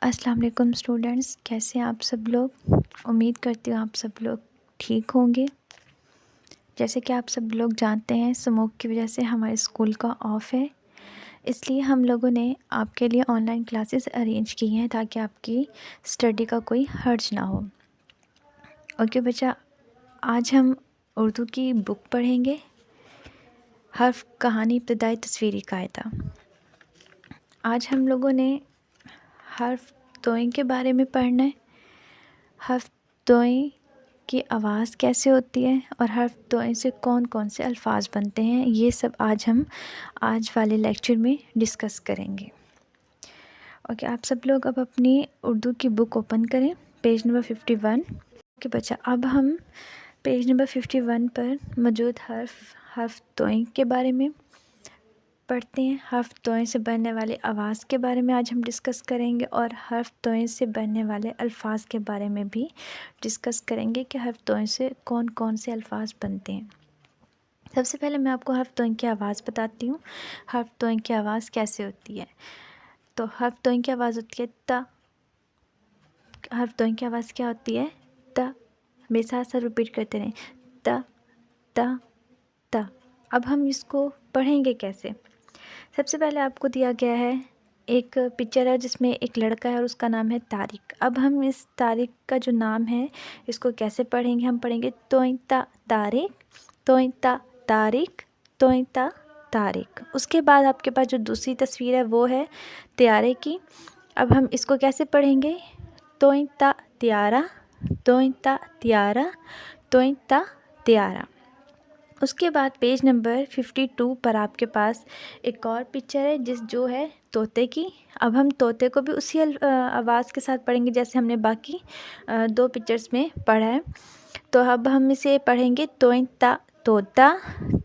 السلام علیکم اسٹوڈنٹس، کیسے ہیں آپ سب لوگ؟ امید کرتی ہوں آپ سب لوگ ٹھیک ہوں گے۔ جیسے کہ آپ سب لوگ جانتے ہیں، اسموک کی وجہ سے ہمارے اسکول کا آف ہے، اس لیے ہم لوگوں نے آپ کے لیے آن لائن کلاسز ارینج کی ہیں تاکہ آپ کی اسٹڈی کا کوئی حرج نہ ہو۔ اوکے بچہ، آج ہم اردو کی بک پڑھیں گے، حرف کہانی ابتدائی تصویری قاعدہ۔ آج ہم لوگوں نے حرف توئیں کے بارے میں پڑھنا ہے، حرف توئیں کی آواز کیسے ہوتی ہے اور حرف توئیں سے کون کون سے الفاظ بنتے ہیں، یہ سب ہم آج والے لیکچر میں ڈسکس کریں گے۔ اوکے، آپ سب لوگ اب اپنی اردو کی بک اوپن کریں، پیج نمبر 51۔ اوکے بچہ، اب ہم پیج نمبر 51 پر موجود حرف توئیں کے بارے میں پڑھتے ہیں۔ حرف توئیں سے بننے والے آواز کے بارے میں آج ہم ڈسکس کریں گے اور حرف توئیں سے بننے والے الفاظ کے بارے میں بھی ڈسکس کریں گے کہ حرف توئیں سے کون کون سے الفاظ بنتے ہیں۔ سب سے پہلے میں آپ کو حرف توئیں کی آواز بتاتی ہوں، حرف توئیں کی آواز کیسے ہوتی ہے۔ تو حرف توئیں کی آواز ہوتی ہے تا۔ حرف توئیں کی آواز کیا ہوتی ہے؟ تا۔ میرے ساتھ ساتھ ریپیٹ کرتے رہیں، تا تا تا۔ اب ہم اس کو پڑھیں گے کیسے؟ سب سے پہلے آپ کو دیا گیا ہے ایک پکچر ہے جس میں ایک لڑکا ہے اور اس کا نام ہے طارق۔ اب ہم اس طارق کا جو نام ہے اس کو کیسے پڑھیں گے؟ ہم پڑھیں گے توئیں تا طارق، توئیں تا طارق، توئیں تا طارق۔ اس کے بعد آپ کے پاس جو دوسری تصویر ہے وہ ہے طیارے کی۔ اب ہم اس کو کیسے پڑھیں گے؟ توئیں تا طیارہ، توئیں تا طیارہ، توئیں تا طیارہ۔ اس کے بعد پیج نمبر 52 پر آپ کے پاس ایک اور پکچر ہے جو ہے طوطے کی۔ اب ہم طوطے کو بھی اسی آواز کے ساتھ پڑھیں گے جیسے ہم نے باقی دو پکچرز میں پڑھا ہے۔ تو اب ہم اسے پڑھیں گے توئیں تا طوطا،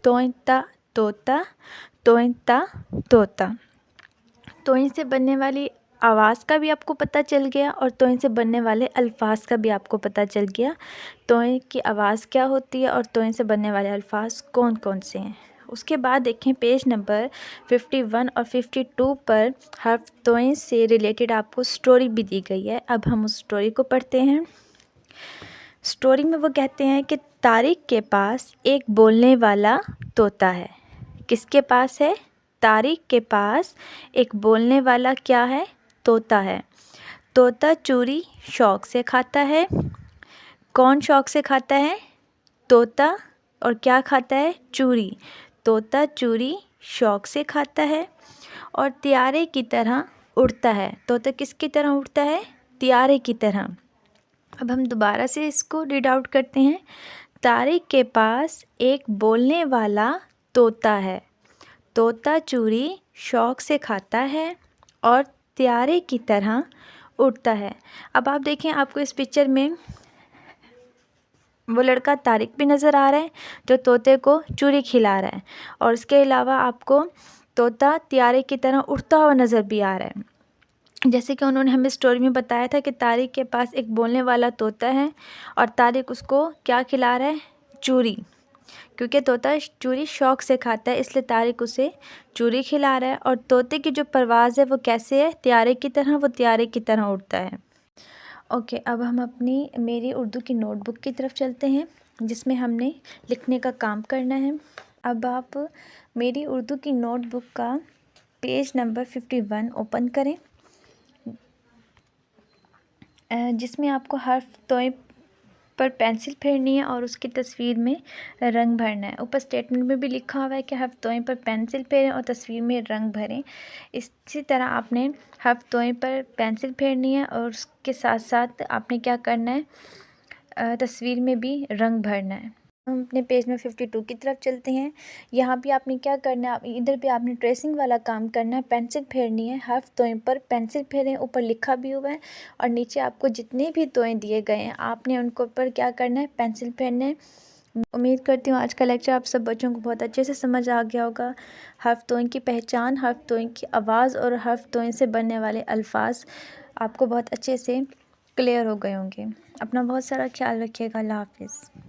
توئیں تا طوطا، توئیں تا طوطا۔ توئیں سے بننے والی آواز کا بھی آپ کو پتہ چل گیا اور توئیں سے بننے والے الفاظ کا بھی آپ کو پتہ چل گیا، توئیں کی آواز کیا ہوتی ہے اور توئیں سے بننے والے الفاظ کون کون سے ہیں۔ اس کے بعد دیکھیں پیج نمبر 51 اور 52 پر حرف توئیں سے ریلیٹڈ آپ کو سٹوری بھی دی گئی ہے۔ اب ہم اس سٹوری کو پڑھتے ہیں۔ سٹوری میں وہ کہتے ہیں کہ طارق کے پاس ایک بولنے والا طوطا ہے۔ کس کے پاس ہے؟ طارق کے پاس ایک بولنے والا کیا ہے؟ طوطا ہے۔ طوطا چوری شوق سے کھاتا ہے۔ کون شوق سے کھاتا ہے؟ طوطا۔ اور کیا کھاتا ہے؟ چوری۔ طوطا چوری شوق سے کھاتا ہے اور طیارے کی طرح اڑتا ہے۔ طوطا کس کی طرح اڑتا ہے؟ طیارے کی طرح۔ اب ہم دوبارہ سے اس کو ریڈ آؤٹ کرتے ہیں۔ طارق کے پاس ایک بولنے والا طوطا ہے۔ طوطا چوری شوق سے کھاتا ہے اور طیارے کی طرح اڑتا ہے۔ اب آپ دیکھیں، آپ کو اس پکچر میں وہ لڑکا طارق بھی نظر آ رہا ہے جو طوطے کو چوری کھلا رہا ہے، اور اس کے علاوہ آپ کو طوطا طیارے کی طرح اڑتا ہوا نظر بھی آ رہا ہے۔ جیسے کہ انہوں نے ہمیں اسٹوری میں بتایا تھا کہ طارق کے پاس ایک بولنے والا طوطا ہے اور طارق اس کو کیا کھلا رہا ہے؟ چوری۔ کیونکہ طوطا چوری شوق سے کھاتا ہے اس لیے طارق اسے چوری کھلا رہا ہے، اور طوطے کی جو پرواز ہے وہ کیسے ہے؟ طیارے کی طرح، وہ طیارے کی طرح اڑتا ہے۔ اوکے، اب ہم اپنی میری اردو کی نوٹ بک کی طرف چلتے ہیں جس میں ہم نے لکھنے کا کام کرنا ہے۔ اب آپ میری اردو کی نوٹ بک کا پیج نمبر 51 اوپن کریں، جس میں آپ کو حرف توئیں پر پینسل پھیرنی ہے اور اس کی تصویر میں رنگ بھرنا ہے۔ اوپر اسٹیٹمنٹ میں بھی لکھا ہوا ہے کہ حرف توئیں پر پینسل پھیریں اور تصویر میں رنگ بھریں۔ اسی طرح آپ نے حرف توئیں پر پینسل پھیرنی ہے اور اس کے ساتھ ساتھ آپ نے کیا کرنا ہے؟ تصویر میں بھی رنگ بھرنا ہے۔ ہم اپنے پیج میں 52 کی طرف چلتے ہیں۔ یہاں بھی آپ نے کیا کرنا ہے؟ ادھر بھی آپ نے ٹریسنگ والا کام کرنا ہے، پینسل پھیرنی ہے، حرف توئیں پر پینسل پھیریں، اوپر لکھا بھی ہوا ہے اور نیچے آپ کو جتنے بھی توئیں دیے گئے ہیں آپ نے ان کو پر کیا کرنا ہے؟ پینسل پھیرنا ہے۔ امید کرتی ہوں آج کا لیکچر آپ سب بچوں کو بہت اچھے سے سمجھ آ گیا ہوگا۔ حرف توئیں کی پہچان، حرف توئیں کی آواز اور حرف توئیں سے بننے والے الفاظ آپ کو بہت اچھے سے کلیئر ہو گئے ہوں گے۔ اپنا بہت سارا خیال رکھیے گا۔ اللہ حافظ۔